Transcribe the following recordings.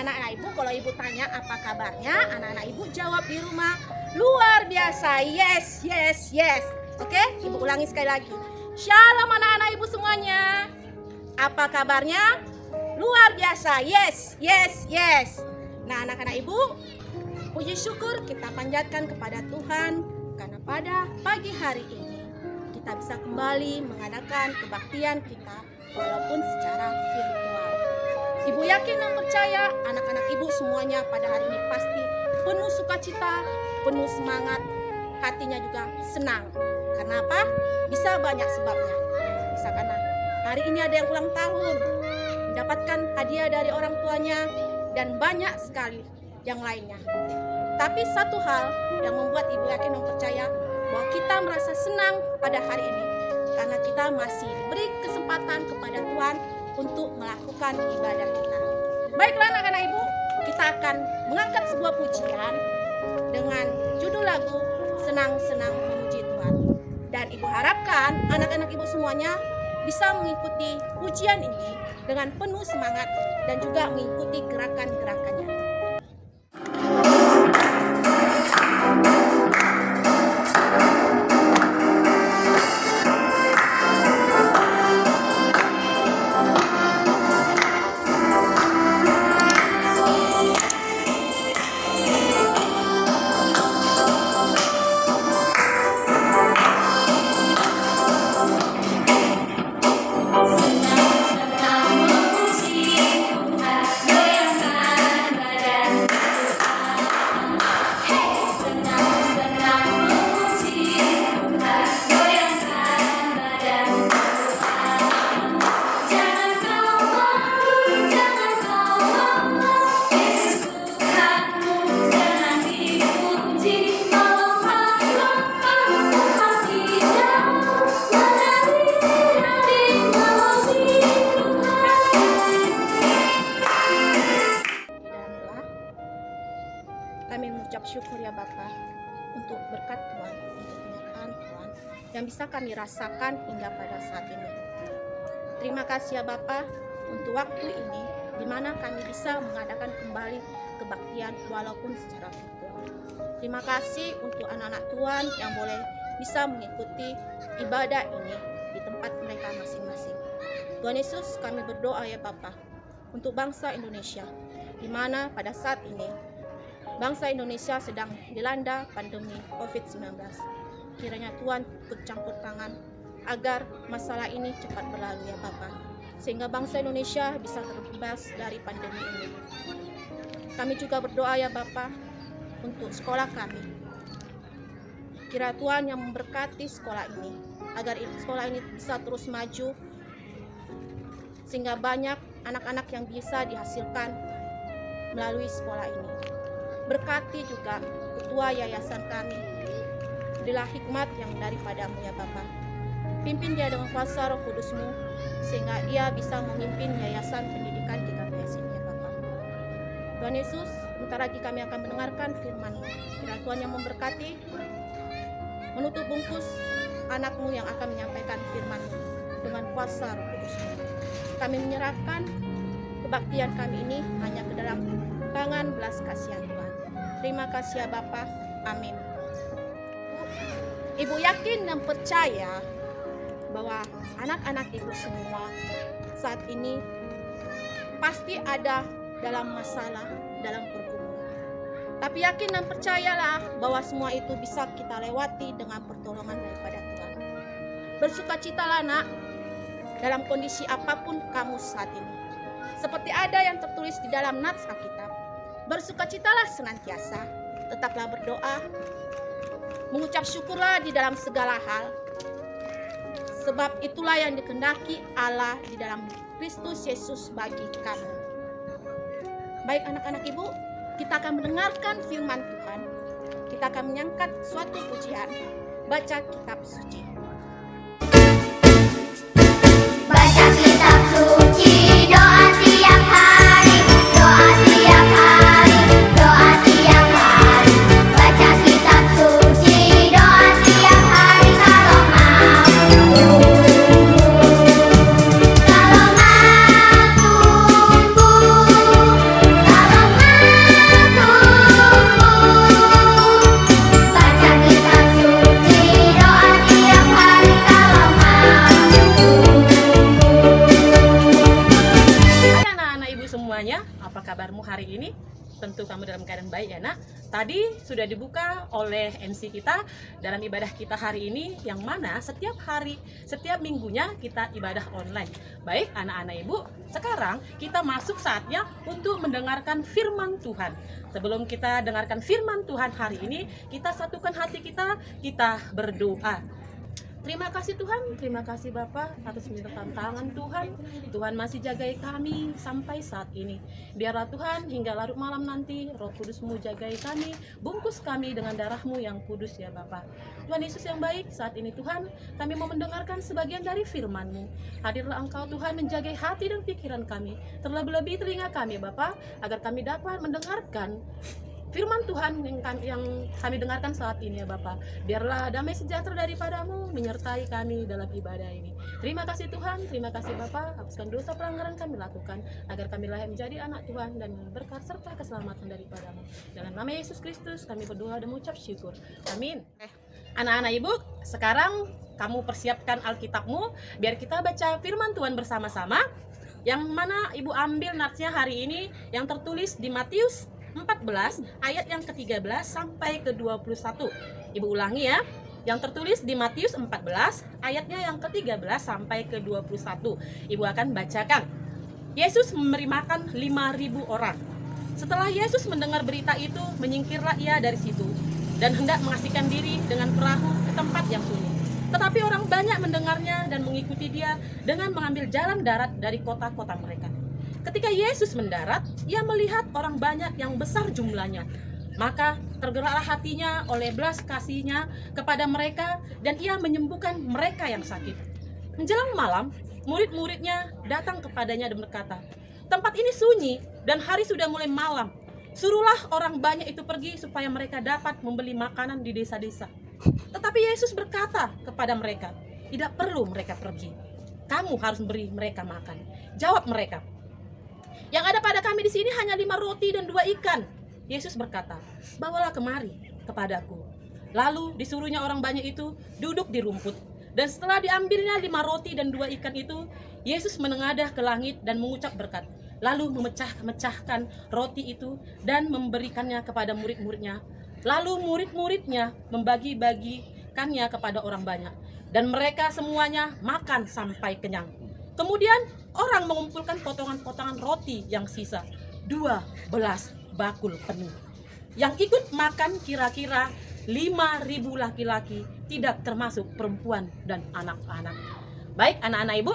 anak-anak ibu, kalau ibu tanya apa kabarnya, anak-anak ibu jawab di rumah, luar biasa, yes, yes, yes. Oke, ibu ulangi sekali lagi. Shalom anak-anak ibu semuanya. Apa kabarnya? Luar biasa, yes, yes, yes. Nah anak-anak ibu, puji syukur kita panjatkan kepada Tuhan karena pada pagi hari ini kita bisa kembali mengadakan kebaktian kita walaupun secara virtual. Ibu yakin dan percaya anak-anak ibu semuanya pada hari ini pasti penuh sukacita, penuh semangat, hatinya juga senang. Karena apa? Bisa banyak sebabnya. Bisa karena hari ini ada yang ulang tahun, mendapatkan hadiah dari orang tuanya, dan banyak sekali yang lainnya. Tapi satu hal yang membuat ibu yakin dan percaya bahwa kita merasa senang pada hari ini karena kita masih diberi kesempatan kepada Tuhan untuk melakukan ibadah kita. Baiklah anak-anak ibu, kita akan mengangkat sebuah pujian dengan judul lagu Senang-senang Memuji Tuhan. Dan ibu harapkan anak-anak ibu semuanya bisa mengikuti pujian ini dengan penuh semangat dan juga mengikuti gerakan-gerakannya. Kami mengucap syukur ya Bapa untuk berkat Tuhan, untuk penyertaan Tuhan yang bisa kami rasakan hingga pada saat ini. Terima kasih ya Bapa untuk waktu ini di mana kami bisa mengadakan kembali kebaktian walaupun secara virtual. Terima kasih untuk anak-anak Tuhan yang boleh bisa mengikuti ibadah ini di tempat mereka masing-masing. Tuhan Yesus, kami berdoa ya Bapa untuk bangsa Indonesia di mana pada saat ini bangsa Indonesia sedang dilanda pandemi COVID-19. Kiranya Tuhan ikut campur tangan agar masalah ini cepat berlalu ya Bapa, sehingga bangsa Indonesia bisa terbebas dari pandemi ini. Kami juga berdoa ya Bapa untuk sekolah kami. Kira Tuhan yang memberkati sekolah ini, agar sekolah ini bisa terus maju, sehingga banyak anak-anak yang bisa dihasilkan melalui sekolah ini. Berkati juga ketua yayasan kami, adalah hikmat yang daripadamu ya Bapa. Pimpin dia dengan kuasa Roh Kudus-Mu sehingga ia bisa memimpin yayasan pendidikan di KPS ini ya Bapa. Tuhan Yesus, sebentar lagi kami akan mendengarkan firman-Mu. Kiranya Tuhan yang memberkati, menutup bungkus anak-Mu yang akan menyampaikan firman-Mu dengan kuasa Roh Kudus-Mu. Kami menyerahkan kebaktian kami ini hanya ke dalam tangan belas kasihan Tuhan. Terima kasih ya Bapa. Amin. Ibu yakin dan percaya bahwa anak-anak ibu semua saat ini pasti ada dalam masalah, dalam pergumulan. Tapi yakin dan percayalah bahwa semua itu bisa kita lewati dengan pertolongan daripada Tuhan. Bersukacitalah nak, dalam kondisi apapun kamu saat ini. Seperti ada yang tertulis di dalam naskah kitab. Bersukacitalah senantiasa, tetaplah berdoa, mengucap syukurlah di dalam segala hal, sebab itulah yang dikehendaki Allah di dalam Kristus Yesus bagi kami. Baik anak-anak ibu, kita akan mendengarkan firman Tuhan. Kita akan menyangkat suatu pujian, baca kitab suci. Baca kitab suci, doa tiap hari, doa tiap hari, doa tiap hari. Baca kitab suci, doa tiap hari kalau mau. Kalau mau tumbuh, kalau kabarmu hari ini? Tentu kamu dalam keadaan baik ya nak. Tadi sudah dibuka oleh MC kita dalam ibadah kita hari ini, yang mana setiap hari, setiap minggunya kita ibadah online. Baik anak-anak ibu, sekarang kita masuk saatnya untuk mendengarkan firman Tuhan. Sebelum kita dengarkan firman Tuhan hari ini, kita satukan hati kita berdoa. Terima kasih Tuhan, terima kasih Bapak atas menyertakan tangan Tuhan. Tuhan masih jagai kami sampai saat ini. Biarlah Tuhan hingga larut malam nanti Roh Kudus-Mu jagai kami, bungkus kami dengan darah-Mu yang kudus ya Bapak. Tuhan Yesus yang baik, saat ini Tuhan kami mau mendengarkan sebagian dari firman-Mu. Hadirlah Engkau Tuhan menjagai hati dan pikiran kami, terlebih-lebih telinga kami Bapak, agar kami dapat mendengarkan firman Tuhan yang kami dengarkan saat ini ya Bapak. Biarlah damai sejahtera daripada-Mu menyertai kami dalam ibadah ini. Terima kasih Tuhan, terima kasih Bapak. Hapuskan dosa pelanggaran kami lakukan, agar kami lahir menjadi anak Tuhan dan berkat serta keselamatan daripada-Mu. Dalam nama Yesus Kristus kami berdoa dan mengucap syukur. Amin. Anak-anak ibu, sekarang kamu persiapkan Alkitabmu, biar kita baca firman Tuhan bersama-sama. Yang mana ibu ambil natsnya hari ini yang tertulis di Matius 14 ayat yang ke-13 sampai ke-21. Ibu ulangi ya. Yang tertulis di Matius 14 ayatnya yang ke-13 sampai ke-21. Ibu akan bacakan. Yesus memberi makan 5.000 orang. Setelah Yesus mendengar berita itu, menyingkirlah ia dari situ dan hendak mengasingkan diri dengan perahu ke tempat yang sunyi. Tetapi orang banyak mendengarnya dan mengikuti dia dengan mengambil jalan darat dari kota-kota mereka. Ketika Yesus mendarat, ia melihat orang banyak yang besar jumlahnya. Maka tergeraklah hatinya oleh belas kasihnya kepada mereka, dan ia menyembuhkan mereka yang sakit. Menjelang malam, murid-muridnya datang kepadanya dan berkata, "Tempat ini sunyi dan hari sudah mulai malam. Suruhlah orang banyak itu pergi supaya mereka dapat membeli makanan di desa-desa." Tetapi Yesus berkata kepada mereka, "Tidak perlu mereka pergi. Kamu harus beri mereka makan." Jawab mereka, "Yang ada pada kami di sini hanya 5 roti dan 2 ikan." Yesus berkata, "Bawalah kemari kepadaku." Lalu disuruhnya orang banyak itu duduk di rumput. Dan setelah diambilnya 5 roti dan 2 ikan itu, Yesus menengadah ke langit dan mengucap berkat. Lalu memecahkan roti itu dan memberikannya kepada murid-muridnya. Lalu murid-muridnya membagi-bagikannya kepada orang banyak. Dan mereka semuanya makan sampai kenyang. Kemudian orang mengumpulkan potongan-potongan roti yang sisa, 12 bakul penuh. Yang ikut makan kira-kira 5.000 laki-laki, tidak termasuk perempuan dan anak-anak. Baik anak-anak ibu,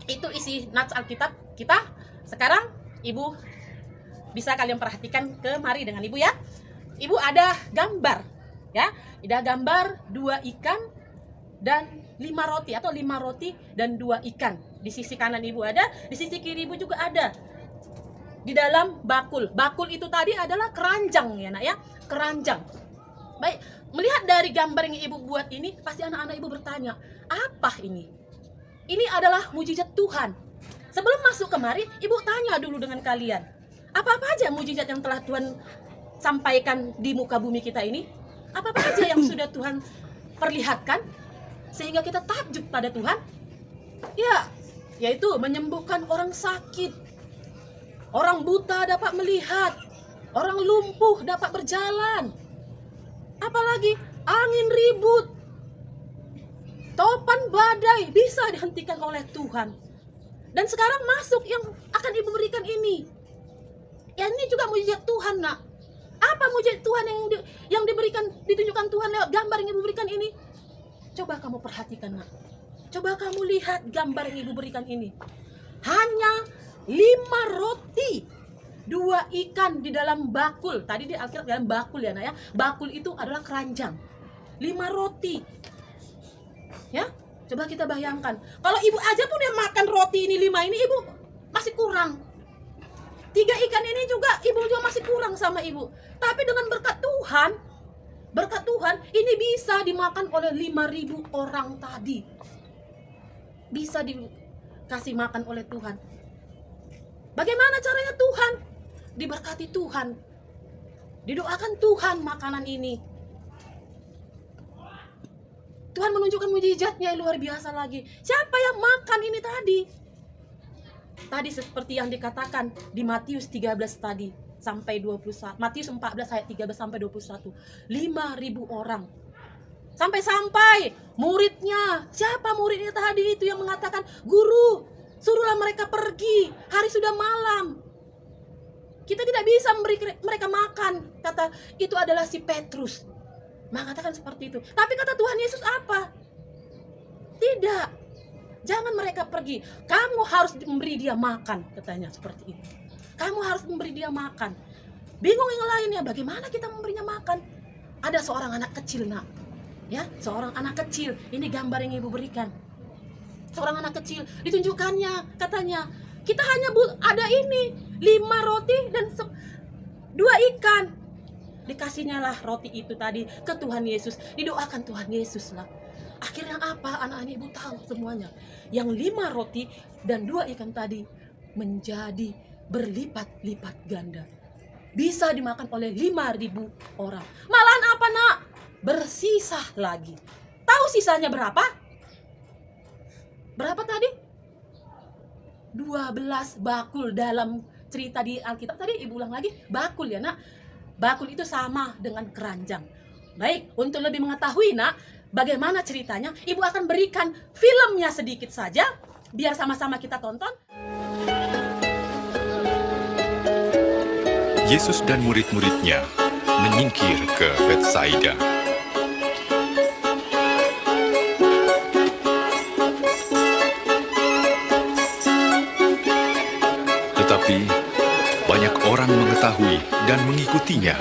itu isi nats Alkitab kita. Sekarang ibu bisa kalian perhatikan kemari dengan ibu ya. Ibu ada gambar ya, ada gambar 2 ikan dan 5 roti atau 5 roti dan 2 ikan. Di sisi kanan ibu ada, di sisi kiri ibu juga ada. Di dalam bakul. Bakul itu tadi adalah keranjang ya nak ya, keranjang. Baik, melihat dari gambar yang ibu buat ini, pasti anak-anak ibu bertanya, apa ini? Ini adalah mujizat Tuhan. Sebelum masuk kemari, ibu tanya dulu dengan kalian, apa-apa aja mujizat yang telah Tuhan sampaikan di muka bumi kita ini? Apa-apa aja yang sudah Tuhan perlihatkan sehingga kita takjub pada Tuhan? Ya, yaitu menyembuhkan orang sakit, orang buta dapat melihat, orang lumpuh dapat berjalan. Apalagi angin ribut, topan badai bisa dihentikan oleh Tuhan. Dan sekarang masuk yang akan ibu berikan ini. Ya ini juga mujizat Tuhan nak. Apa mujizat Tuhan yang ditunjukkan Tuhan lewat gambar yang ibu berikan ini? Coba kamu perhatikan nak. Coba kamu lihat gambar yang ibu berikan ini. Hanya 5 roti, 2 ikan di dalam bakul. Tadi di Alkitab dalam bakul ya nak ya. Bakul itu adalah keranjang. 5 roti. Ya, coba kita bayangkan. Kalau ibu aja pun yang makan roti ini 5 ini, ibu masih kurang. 3 ikan ini juga ibu juga masih kurang sama ibu. Tapi dengan berkat Tuhan ini bisa dimakan oleh 5.000 orang tadi. Bisa dikasih makan oleh Tuhan. Bagaimana caranya Tuhan? Diberkati Tuhan. Didoakan Tuhan makanan ini. Tuhan menunjukkan mujizatnya yang luar biasa lagi. Siapa yang makan ini tadi? tadi seperti yang dikatakan di Matius 13 tadi sampai 21. Matius 14 ayat 13 sampai 21. 5.000 orang. Sampai-sampai muridnya, siapa muridnya tadi itu yang mengatakan, "Guru, suruhlah mereka pergi, hari sudah malam. Kita tidak bisa memberi mereka makan." Kata itu adalah si Petrus mengatakan seperti itu. Tapi kata Tuhan Yesus apa? Tidak, jangan mereka pergi, kamu harus memberi dia makan, katanya seperti itu. Kamu harus memberi dia makan. Bingung yang lainnya, bagaimana kita memberinya makan? Ada seorang anak kecil, nak, ya, seorang anak kecil. Ini gambar yang ibu berikan. Seorang anak kecil ditunjukkannya, katanya kita hanya ada ini 5 roti dan 2 ikan. Dikasihnya lah roti itu tadi ke Tuhan Yesus, didoakan Tuhan Yesus lah. Akhirnya apa? Anak-anak ibu tahu semuanya. Yang 5 roti dan 2 ikan tadi menjadi berlipat-lipat ganda. Bisa dimakan oleh 5.000 orang. Malahan apa, nak? Bersisa lagi. Tahu sisanya berapa? Berapa tadi? 12 bakul. Dalam cerita di Alkitab tadi, ibu ulang lagi, bakul ya, nak. Bakul itu sama dengan keranjang. Baik, untuk lebih mengetahui, nak, bagaimana ceritanya, ibu akan berikan filmnya sedikit saja, biar sama-sama kita tonton. Yesus dan murid-muridnya menyingkir ke Betsaida. Tetapi banyak orang mengetahui dan mengikutinya.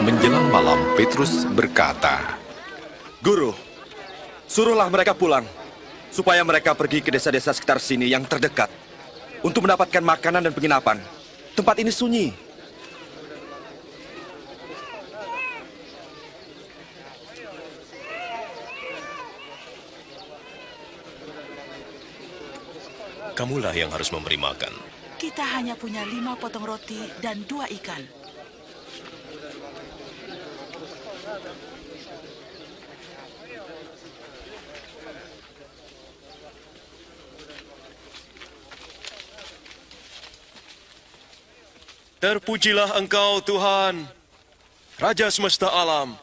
Menjelang malam, Petrus berkata, "Guru, suruhlah mereka pulang, supaya mereka pergi ke desa-desa sekitar sini yang terdekat, untuk mendapatkan makanan dan penginapan. Tempat ini sunyi." "Kamulah yang harus memberi makan." Kita hanya punya 5 potong roti dan 2 ikan. Terpujilah Engkau, Tuhan, Raja semesta alam,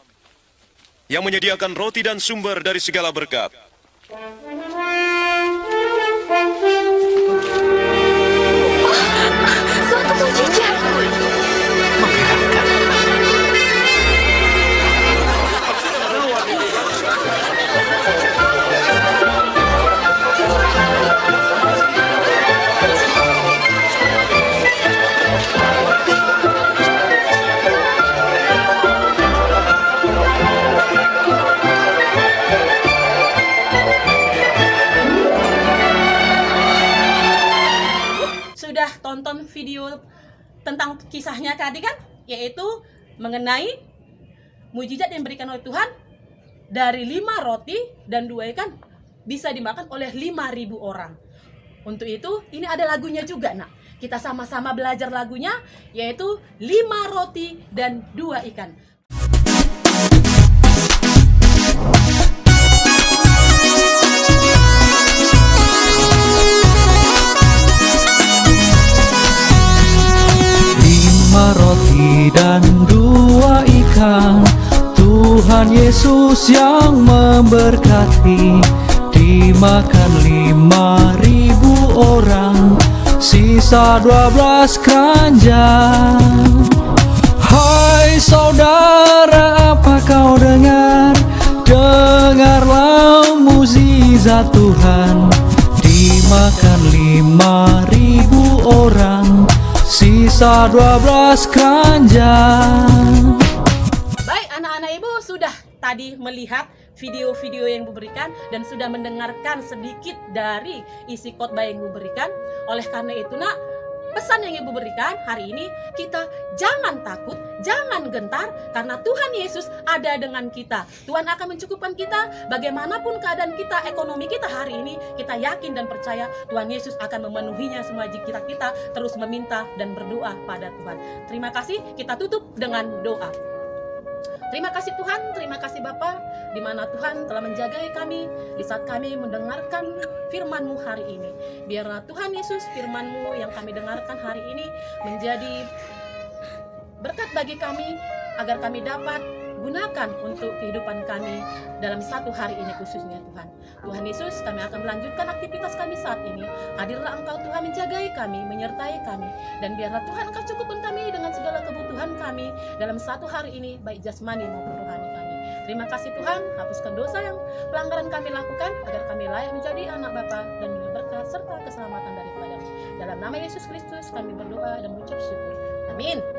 yang menyediakan roti dan sumber dari segala berkat. Suatu mukjizat. Mengherankan. Sudah tonton video tentang kisahnya tadi kan, yaitu mengenai mujizat yang diberikan oleh Tuhan. Dari 5 roti dan 2 ikan bisa dimakan oleh 5.000 orang. Untuk itu ini ada lagunya juga, nak. Kita sama-sama belajar lagunya, yaitu 5 roti dan 2 ikan. Roti dan 2 ikan, Tuhan Yesus yang memberkati. Dimakan 5.000 orang, sisa 12 keranjang. Hai saudara, apa kau dengar? Dengarlah mukjizat Tuhan. Dimakan 5.000 orang, sisa 12 keranjang. Baik, anak-anak ibu sudah tadi melihat video-video yang diberikan dan sudah mendengarkan sedikit dari isi khotbah yang diberikan. Oleh karena itu, nak, pesan yang Ibu berikan hari ini, kita jangan takut, jangan gentar, karena Tuhan Yesus ada dengan kita. Tuhan akan mencukupkan kita, bagaimanapun keadaan kita, ekonomi kita hari ini, kita yakin dan percaya Tuhan Yesus akan memenuhinya semua jika kita terus meminta dan berdoa pada Tuhan. Terima kasih, kita tutup dengan doa. Terima kasih Tuhan, terima kasih Bapa, di mana Tuhan telah menjagai kami di saat kami mendengarkan firman-Mu hari ini. Biarlah Tuhan Yesus firman-Mu yang kami dengarkan hari ini menjadi berkat bagi kami, agar kami dapat gunakan untuk kehidupan kami dalam satu hari ini khususnya Tuhan. Tuhan Yesus, kami akan melanjutkan aktivitas kami saat ini. Hadirlah Engkau Tuhan menjagai kami, menyertai kami, dan biarlah Tuhan Engkau cukupkan kami dengan segala kebutuhan kami dalam satu hari ini, baik jasmani maupun rohani kami. Terima kasih Tuhan, hapuskan dosa yang pelanggaran kami lakukan, agar kami layak menjadi anak Bapa dan berkat serta keselamatan daripada-Mu. Dalam nama Yesus Kristus kami berdoa dan mengucap syukur. Amin.